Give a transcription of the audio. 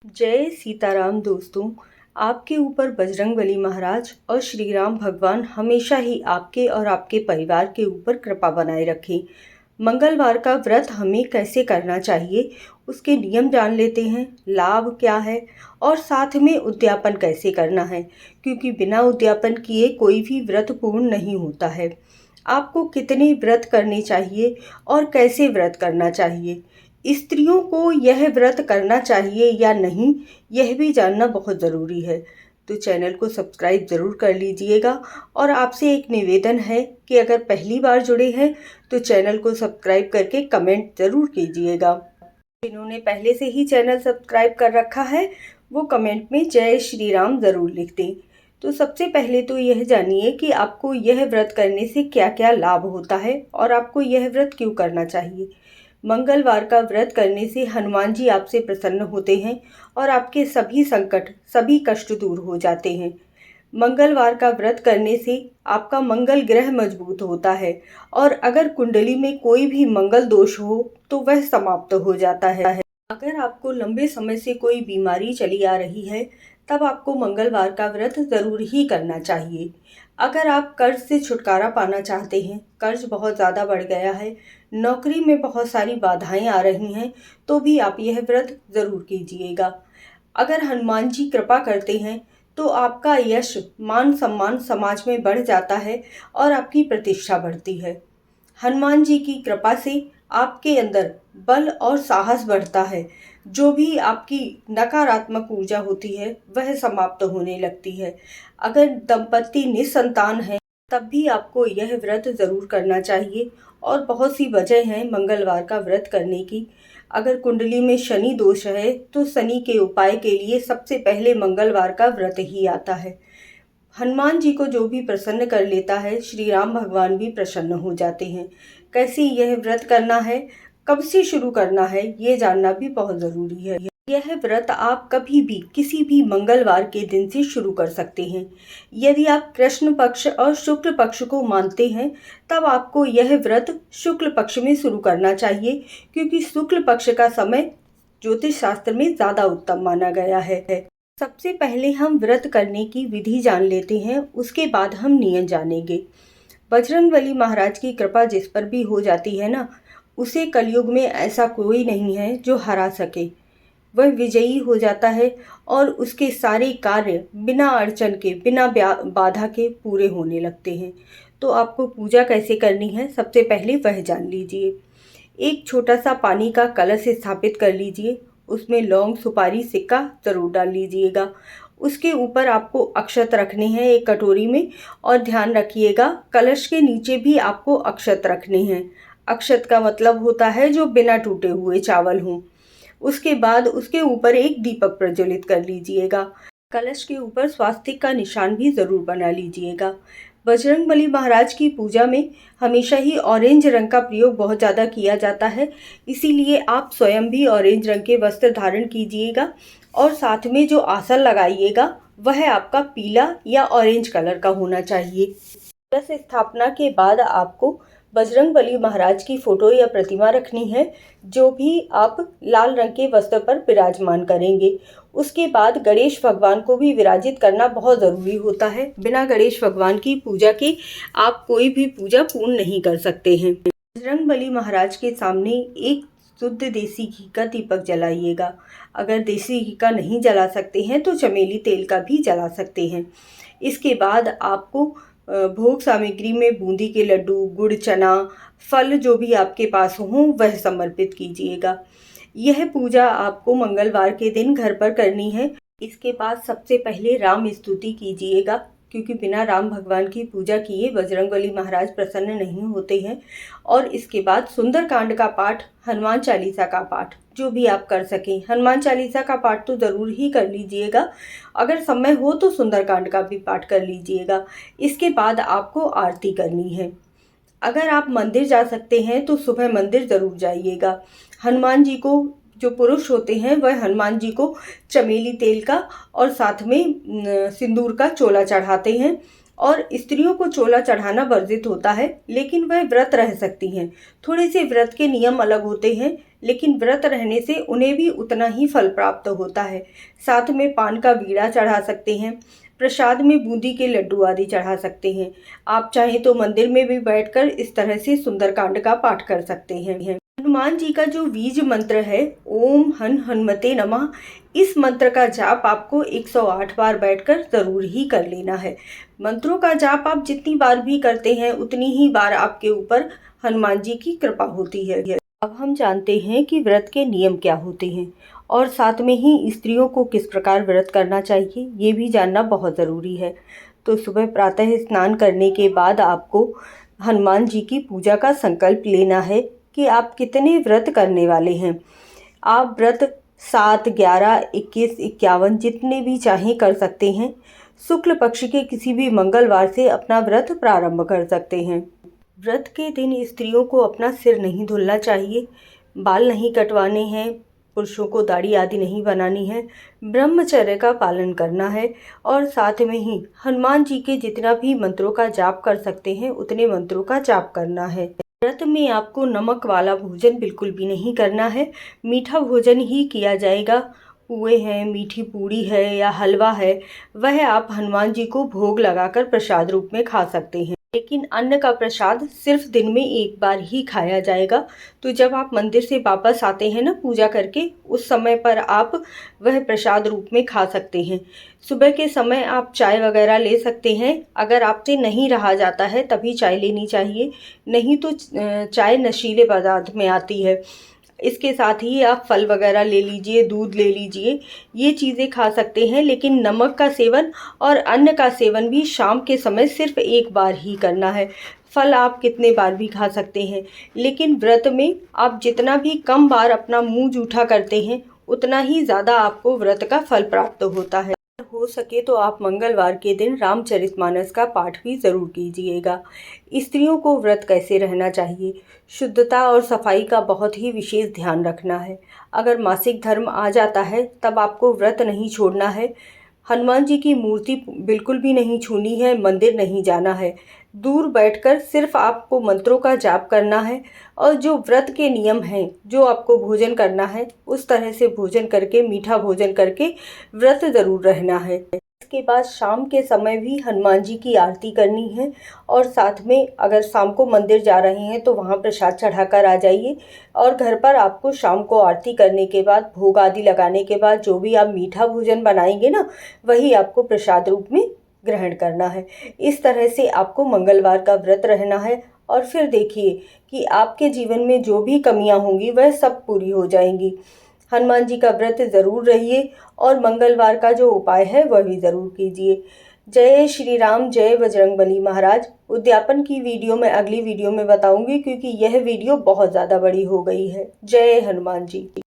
जय सीताराम दोस्तों। आपके ऊपर बजरंगबली महाराज और श्री राम भगवान हमेशा ही आपके और आपके परिवार के ऊपर कृपा बनाए रखें। मंगलवार का व्रत हमें कैसे करना चाहिए, उसके नियम जान लेते हैं, लाभ क्या है और साथ में उद्यापन कैसे करना है, क्योंकि बिना उद्यापन किए कोई भी व्रत पूर्ण नहीं होता है। आपको कितने व्रत करने चाहिए और कैसे व्रत करना चाहिए, स्त्रियों को यह व्रत करना चाहिए या नहीं, यह भी जानना बहुत ज़रूरी है। तो चैनल को सब्सक्राइब ज़रूर कर लीजिएगा और आपसे एक निवेदन है कि अगर पहली बार जुड़े हैं तो चैनल को सब्सक्राइब करके कमेंट ज़रूर कीजिएगा। जिन्होंने पहले से ही चैनल सब्सक्राइब कर रखा है वो कमेंट में जय श्री राम ज़रूर लिख दें। तो सबसे पहले तो यह जानिए कि आपको यह व्रत करने से क्या क्या लाभ होता है और आपको यह व्रत क्यों करना चाहिए। मंगलवार का व्रत करने से हनुमान जी आपसे प्रसन्न होते हैं और आपके सभी संकट, सभी कष्ट दूर हो जाते हैं। मंगलवार का व्रत करने से आपका मंगल ग्रह मजबूत होता है और अगर कुंडली में कोई भी मंगल दोष हो तो वह समाप्त हो जाता है। अगर आपको लंबे समय से कोई बीमारी चली आ रही है तब आपको मंगलवार का व्रत ज़रूर ही करना चाहिए। अगर आप कर्ज से छुटकारा पाना चाहते हैं, कर्ज बहुत ज़्यादा बढ़ गया है, नौकरी में बहुत सारी बाधाएं आ रही हैं, तो भी आप यह व्रत ज़रूर कीजिएगा। अगर हनुमान जी कृपा करते हैं तो आपका यश, मान सम्मान समाज में बढ़ जाता है और आपकी प्रतिष्ठा बढ़ती है। हनुमान जी की कृपा से आपके अंदर बल और साहस बढ़ता है। जो भी आपकी नकारात्मक ऊर्जा होती है वह समाप्त होने लगती है। अगर दंपति निसंतान है तब भी आपको यह व्रत ज़रूर करना चाहिए और बहुत सी वजह हैं मंगलवार का व्रत करने की। अगर कुंडली में शनि दोष है तो शनि के उपाय के लिए सबसे पहले मंगलवार का व्रत ही आता है। हनुमान जी को जो भी प्रसन्न कर लेता है, श्री राम भगवान भी प्रसन्न हो जाते हैं। कैसे यह व्रत करना है, कब से शुरू करना है, ये जानना भी बहुत ज़रूरी है। यह व्रत आप कभी भी किसी भी मंगलवार के दिन से शुरू कर सकते हैं। यदि आप कृष्ण पक्ष और शुक्ल पक्ष को मानते हैं तब आपको यह व्रत शुक्ल पक्ष में शुरू करना चाहिए, क्योंकि शुक्ल पक्ष का समय ज्योतिष शास्त्र में ज़्यादा उत्तम माना गया है। सबसे पहले हम व्रत करने की विधि जान लेते हैं, उसके बाद हम नियम जानेंगे। बजरंगबली महाराज की कृपा जिस पर भी हो जाती है ना, उसे कलयुग में ऐसा कोई नहीं है जो हरा सके। वह विजयी हो जाता है और उसके सारे कार्य बिना अड़चन के, बिना बाधा के पूरे होने लगते हैं। तो आपको पूजा कैसे करनी है, सबसे पहले वह जान लीजिए। एक छोटा सा पानी का कलश स्थापित कर लीजिए, उसमें लौंग, सुपारी, सिक्का ज़रूर डाल लीजिएगा। उसके ऊपर आपको अक्षत रखने हैं एक कटोरी में, और ध्यान रखिएगा कलश के नीचे भी आपको अक्षत रखने हैं। अक्षत का मतलब होता है जो बिना टूटे हुए चावल हों। उसके बाद उसके ऊपर एक दीपक प्रज्वलित कर लीजिएगा। कलश के ऊपर स्वास्तिक का निशान भी ज़रूर बना लीजिएगा। बजरंगबली महाराज की पूजा में हमेशा ही ऑरेंज रंग का प्रयोग बहुत ज़्यादा किया जाता है, इसीलिए आप स्वयं भी ऑरेंज रंग के वस्त्र धारण कीजिएगा और साथ में जो आसन लगाइएगा वह आपका पीला या ऑरेंज कलर का होना चाहिए। कलश स्थापना के बाद आपको बजरंगबली महाराज की फोटो या प्रतिमा रखनी है, जो भी आप लाल रंग के वस्त्र पर विराजमान करेंगे। उसके बाद गणेश भगवान को भी विराजित करना बहुत ज़रूरी होता है। बिना गणेश भगवान की पूजा के आप कोई भी पूजा पूर्ण नहीं कर सकते हैं। बजरंगबली महाराज के सामने एक शुद्ध देसी घी का दीपक जलाइएगा। अगर देसी घी का नहीं जला सकते हैं तो चमेली तेल का भी जला सकते हैं। इसके बाद आपको भोग सामग्री में बूंदी के लड्डू, गुड़, चना, फल जो भी आपके पास हों वह समर्पित कीजिएगा। यह पूजा आपको मंगलवार के दिन घर पर करनी है। इसके बाद सबसे पहले राम स्तुति कीजिएगा, क्योंकि बिना राम भगवान की पूजा किए बजरंगबली महाराज प्रसन्न नहीं होते हैं। और इसके बाद सुंदरकांड का पाठ, हनुमान चालीसा का पाठ, जो भी आप कर सकें। हनुमान चालीसा का पाठ तो ज़रूर ही कर लीजिएगा, अगर समय हो तो सुंदरकांड का भी पाठ कर लीजिएगा। इसके बाद आपको आरती करनी है। अगर आप मंदिर जा सकते हैं तो सुबह मंदिर ज़रूर जाइएगा। हनुमान जी को, जो पुरुष होते हैं वह हनुमान जी को चमेली तेल का और साथ में सिंदूर का चोला चढ़ाते हैं, और स्त्रियों को चोला चढ़ाना वर्जित होता है, लेकिन वह व्रत रह सकती हैं। थोड़े से व्रत के नियम अलग होते हैं, लेकिन व्रत रहने से उन्हें भी उतना ही फल प्राप्त होता है। साथ में पान का बीड़ा चढ़ा सकते हैं, प्रसाद में बूंदी के लड्डू आदि चढ़ा सकते हैं। आप चाहें तो मंदिर में भी बैठकर इस तरह से सुंदरकांड का पाठ कर सकते हैं। हनुमान जी का जो बीज मंत्र है, ओम हन हनुमते नमः, इस मंत्र का जाप आपको 108 बार बैठकर जरूर ही कर लेना है। मंत्रों का जाप आप जितनी बार भी करते हैं उतनी ही बार आपके ऊपर हनुमान जी की कृपा होती है। अब हम जानते हैं कि व्रत के नियम क्या होते हैं और साथ में ही स्त्रियों को किस प्रकार व्रत करना चाहिए ये भी जानना बहुत ज़रूरी है। तो सुबह प्रातः स्नान करने के बाद आपको हनुमान जी की पूजा का संकल्प लेना है कि आप कितने व्रत करने वाले हैं। आप व्रत 7, 11, 21, 51 जितने भी चाहें कर सकते हैं। शुक्ल पक्ष के किसी भी मंगलवार से अपना व्रत प्रारंभ कर सकते हैं। व्रत के दिन स्त्रियों को अपना सिर नहीं धुलना चाहिए, बाल नहीं कटवाने हैं, पुरुषों को दाढ़ी आदि नहीं बनानी है, ब्रह्मचर्य का पालन करना है और साथ में ही हनुमान जी के जितना भी मंत्रों का जाप कर सकते हैं उतने मंत्रों का जाप करना है। व्रत में आपको नमक वाला भोजन बिल्कुल भी नहीं करना है, मीठा भोजन ही किया जाएगा। पुए हैं, मीठी पूड़ी है या हलवा है, वह आप हनुमान जी को भोग लगाकर प्रसाद रूप में खा सकते हैं, लेकिन अन्न का प्रसाद सिर्फ दिन में एक बार ही खाया जाएगा। तो जब आप मंदिर से वापस आते हैं ना पूजा करके, उस समय पर आप वह प्रसाद रूप में खा सकते हैं। सुबह के समय आप चाय वगैरह ले सकते हैं, अगर आपसे नहीं रहा जाता है तभी चाय लेनी चाहिए, नहीं तो चाय नशीले पदार्थ में आती है। इसके साथ ही आप फल वगैरह ले लीजिए, दूध ले लीजिए, ये चीज़ें खा सकते हैं, लेकिन नमक का सेवन और अन्न का सेवन भी शाम के समय सिर्फ एक बार ही करना है। फल आप कितने बार भी खा सकते हैं, लेकिन व्रत में आप जितना भी कम बार अपना मुंह जूठा करते हैं उतना ही ज़्यादा आपको व्रत का फल प्राप्त होता है। हो सके तो आप मंगलवार के दिन रामचरितमानस का पाठ भी ज़रूर कीजिएगा। स्त्रियों को व्रत कैसे रहना चाहिए? शुद्धता और सफाई का बहुत ही विशेष ध्यान रखना है। अगर मासिक धर्म आ जाता है तब आपको व्रत नहीं छोड़ना है। हनुमान जी की मूर्ति बिल्कुल भी नहीं छूनी है, मंदिर नहीं जाना है। दूर बैठकर सिर्फ आपको मंत्रों का जाप करना है और जो व्रत के नियम हैं, जो आपको भोजन करना है, उस तरह से भोजन करके, मीठा भोजन करके व्रत ज़रूर रहना है। इसके बाद शाम के समय भी हनुमान जी की आरती करनी है और साथ में अगर शाम को मंदिर जा रहे हैं तो वहाँ प्रसाद चढ़ाकर आ जाइए और घर पर आपको शाम को आरती करने के बाद, भोग आदि लगाने के बाद जो भी आप मीठा भोजन बनाएंगे ना, वही आपको प्रसाद रूप में ग्रहण करना है। इस तरह से आपको मंगलवार का व्रत रहना है और फिर देखिए कि आपके जीवन में जो भी कमियां होंगी वह सब पूरी हो जाएंगी। हनुमान जी का व्रत ज़रूर रहिए और मंगलवार का जो उपाय है वह भी ज़रूर कीजिए। जय श्री राम, जय बजरंगबली महाराज। उद्यापन की वीडियो मैं अगली वीडियो में बताऊंगी क्योंकि यह वीडियो बहुत ज़्यादा बड़ी हो गई है। जय हनुमान जी।